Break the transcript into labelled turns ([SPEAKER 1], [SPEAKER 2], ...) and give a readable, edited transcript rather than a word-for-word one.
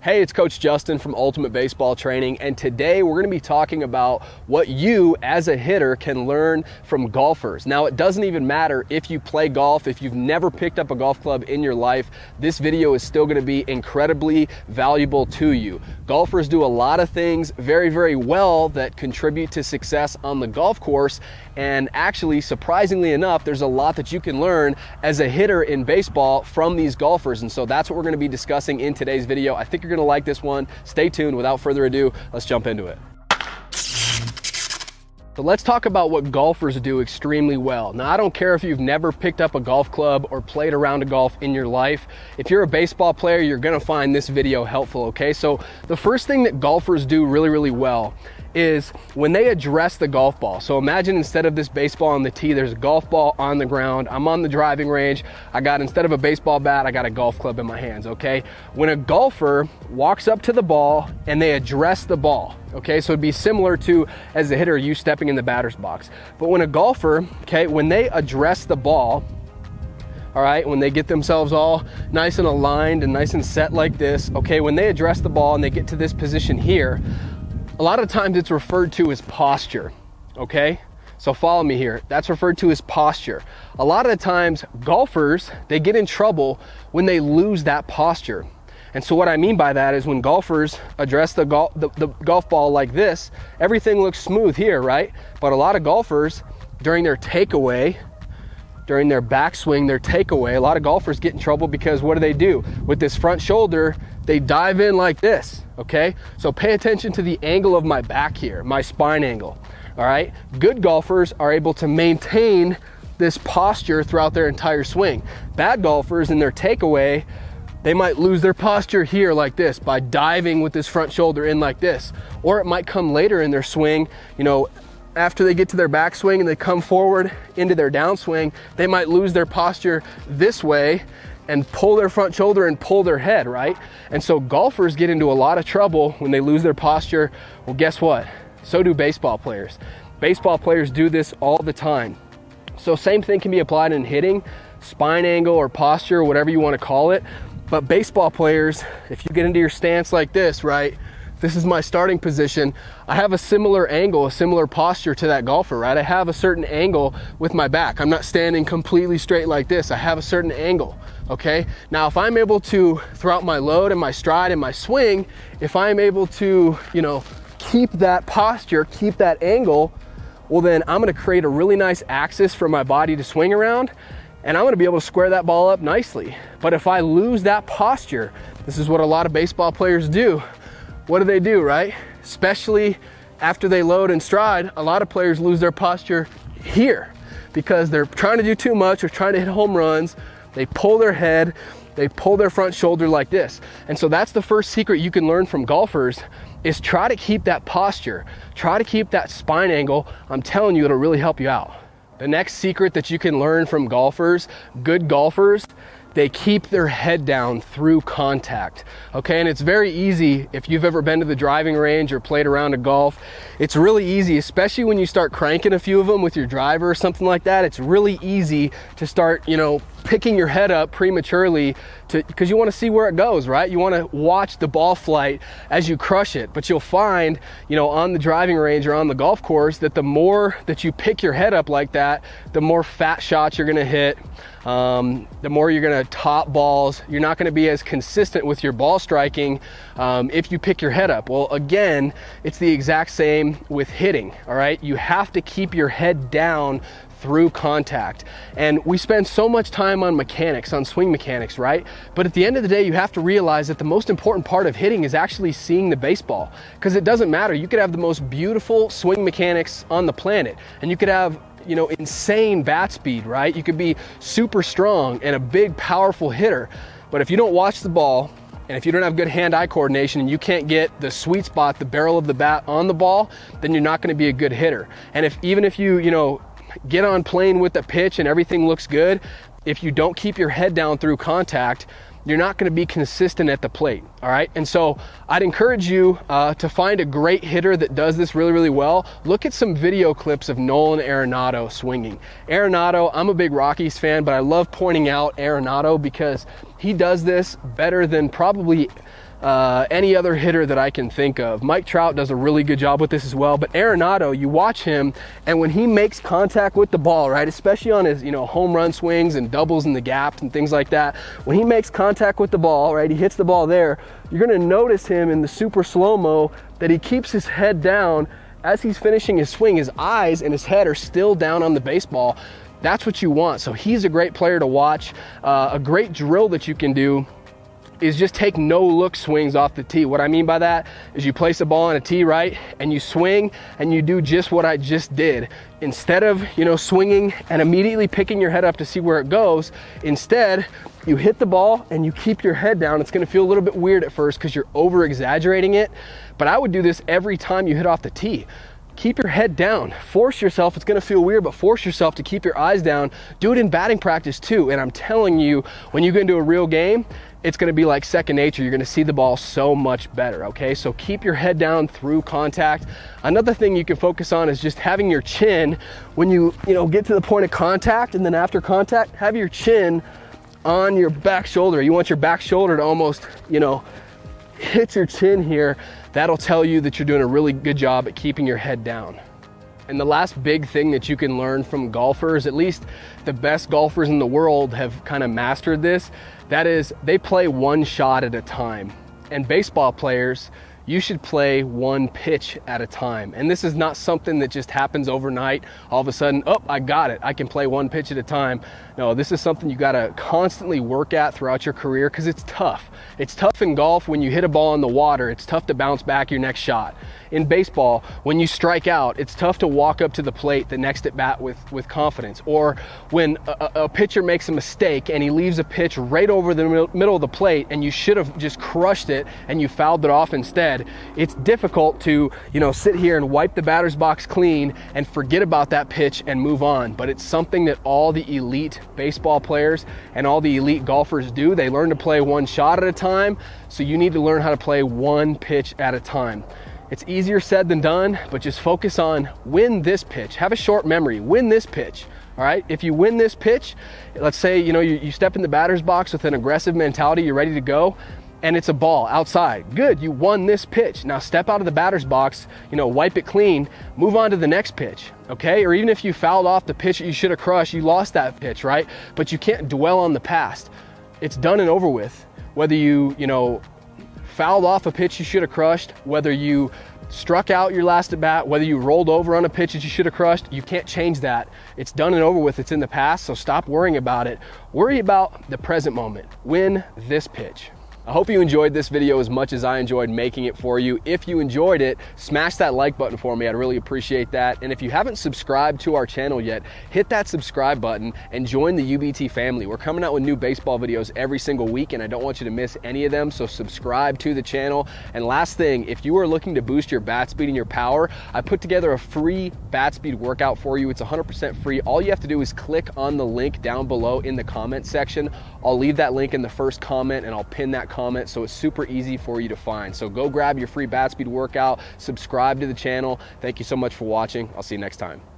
[SPEAKER 1] Hey, it's Coach Justin from Ultimate Baseball Training, and today we're going to be talking about what you as a hitter can learn from golfers. Now, it doesn't even matter if you play golf, if you've never picked up a golf club in your life, this video is still going to be incredibly valuable to you. Golfers do a lot of things very, very well that contribute to success on the golf course, and actually, surprisingly enough, there's a lot that you can learn as a hitter in baseball from these golfers, and so that's what we're going to be discussing in today's video. I think you're going to like this one. Stay tuned. Without further ado, let's jump into it. So let's talk about what golfers do extremely well. Now, I don't care if you've never picked up a golf club or played a round of golf in your life. If you're a baseball player, you're gonna find this video helpful, okay? So the first thing that golfers do really, really well is when they address the golf ball. So imagine instead of this baseball on the tee, there's a golf ball on the ground. I'm on the driving range. Instead of a baseball bat, I got a golf club in my hands, okay? When a golfer walks up to the ball and they address the ball, okay? So it'd be similar to, as a hitter, you stepping in the batter's box. But when a golfer, okay, when they address the ball, all right, when they get themselves all nice and aligned and nice and set like this, okay, when they address the ball and they get to this position here, a lot of times it's referred to as posture, okay? So follow me here. That's referred to as posture. A lot of the times golfers, they get in trouble when they lose that posture. And so what I mean by that is when golfers address the golf ball like this, everything looks smooth here, right? But a lot of golfers, during their takeaway, during their backswing, their takeaway, a lot of golfers get in trouble because what do? With this front shoulder, they dive in like this, okay? So pay attention to the angle of my back here, my spine angle, all right? Good golfers are able to maintain this posture throughout their entire swing. Bad golfers in their takeaway, they might lose their posture here like this by diving with this front shoulder in like this. Or it might come later in their swing, after they get to their backswing and they come forward into their downswing, they might lose their posture this way and pull their front shoulder and pull their head, right? And so golfers get into a lot of trouble when they lose their posture. Well, guess what? So do baseball players. Baseball players do this all the time. So same thing can be applied in hitting, spine angle or posture, whatever you want to call it. But baseball players, if you get into your stance like this, right? This is my starting position. I have a similar angle, a similar posture to that golfer, right? I have a certain angle with my back. I'm not standing completely straight like this. I have a certain angle, okay? Now, if I'm able to, throughout my load and my stride and my swing, if I'm able to, keep that posture, keep that angle, well then I'm gonna create a really nice axis for my body to swing around, and I'm gonna be able to square that ball up nicely. But if I lose that posture, this is what a lot of baseball players do. What do, right? Especially after they load and stride, a lot of players lose their posture here because they're trying to do too much or trying to hit home runs. They pull their head, they pull their front shoulder like this. And so that's the first secret you can learn from golfers is try to keep that posture, try to keep that spine angle. I'm telling you, it'll really help you out. The next secret that you can learn from golfers, good golfers, they keep their head down through contact, okay? And it's very easy if you've ever been to the driving range or played around a golf. It's really easy, especially when you start cranking a few of them with your driver or something like that. It's really easy to start, picking your head up prematurely because you want to see where it goes, right? You want to watch the ball flight as you crush it. But you'll find, on the driving range or on the golf course that the more that you pick your head up like that, the more fat shots you're going to hit, the more you're going to top balls. You're not going to be as consistent with your ball striking if you pick your head up. Well, again, it's the exact same with hitting, all right? You have to keep your head down through contact. And we spend so much time on mechanics, on swing mechanics, right? But at the end of the day, you have to realize that the most important part of hitting is actually seeing the baseball, because it doesn't matter. You could have the most beautiful swing mechanics on the planet, and you could have insane bat speed, right? You could be super strong and a big, powerful hitter. But if you don't watch the ball, and if you don't have good hand-eye coordination and you can't get the sweet spot, the barrel of the bat on the ball, then you're not going to be a good hitter. And even if you get on plane with the pitch and everything looks good, if you don't keep your head down through contact, you're not going to be consistent at the plate, all right? And so I'd encourage you to find a great hitter that does this really, really well. Look at some video clips of Nolan Arenado swinging. Arenado, I'm a big Rockies fan, but I love pointing out Arenado because he does this better than probably any other hitter that I can think of. Mike Trout does a really good job with this as well, but Arenado, you watch him, and when he makes contact with the ball, right, especially on his, home run swings and doubles in the gaps and things like that, when he makes contact with the ball, right, he hits the ball there, you're gonna notice him in the super slow-mo that he keeps his head down as he's finishing his swing. His eyes and his head are still down on the baseball. That's what you want. So he's a great player to watch. A great drill that you can do is just take no-look swings off the tee. What I mean by that is you place a ball on a tee, right, and you swing and you do just what I just did. Instead of, swinging and immediately picking your head up to see where it goes, instead, you hit the ball and you keep your head down. It's gonna feel a little bit weird at first because you're over-exaggerating it, but I would do this every time you hit off the tee. Keep your head down. Force yourself, it's gonna feel weird, but force yourself to keep your eyes down. Do it in batting practice too, and I'm telling you, when you get into a real game, it's gonna be like second nature. You're gonna see the ball so much better, okay? So keep your head down through contact. Another thing you can focus on is just having your chin, when you get to the point of contact, and then after contact, have your chin on your back shoulder. You want your back shoulder to almost, hit your chin here. That'll tell you that you're doing a really good job at keeping your head down. And the last big thing that you can learn from golfers, at least the best golfers in the world have kind of mastered this, that is they play one shot at a time. And baseball players, you should play one pitch at a time. And this is not something that just happens overnight. All of a sudden, oh, I got it. I can play one pitch at a time. No, this is something you gotta constantly work at throughout your career because it's tough. It's tough in golf when you hit a ball in the water. It's tough to bounce back your next shot. In baseball, when you strike out, it's tough to walk up to the plate the next at bat with confidence. Or when a pitcher makes a mistake and he leaves a pitch right over the middle of the plate and you should have just crushed it and you fouled it off instead, it's difficult to, sit here and wipe the batter's box clean and forget about that pitch and move on. But it's something that all the elite baseball players and all the elite golfers do. They learn to play one shot at a time, so you need to learn how to play one pitch at a time. It's easier said than done, but just focus on win this pitch. Have a short memory, win this pitch. All right, if you win this pitch, let's say, you step in the batter's box with an aggressive mentality, you're ready to go, and it's a ball outside. Good, you won this pitch. Now step out of the batter's box, wipe it clean, move on to the next pitch, okay? Or even if you fouled off the pitch that you should have crushed, you lost that pitch, right? But you can't dwell on the past. It's done and over with. Whether you fouled off a pitch you should have crushed, whether you struck out your last at bat, whether you rolled over on a pitch that you should have crushed, you can't change that. It's done and over with. It's in the past, so stop worrying about it. Worry about the present moment. Win this pitch. I hope you enjoyed this video as much as I enjoyed making it for you. If you enjoyed it, smash that like button for me. I'd really appreciate that. And if you haven't subscribed to our channel yet, hit that subscribe button and join the UBT family. We're coming out with new baseball videos every single week, and I don't want you to miss any of them, so subscribe to the channel. And last thing, if you are looking to boost your bat speed and your power, I put together a free bat speed workout for you. It's 100% free. All you have to do is click on the link down below in the comment section. I'll leave that link in the first comment and I'll pin that comment, so it's super easy for you to find. So go grab your free bat speed workout, subscribe to the channel. Thank you so much for watching. I'll see you next time.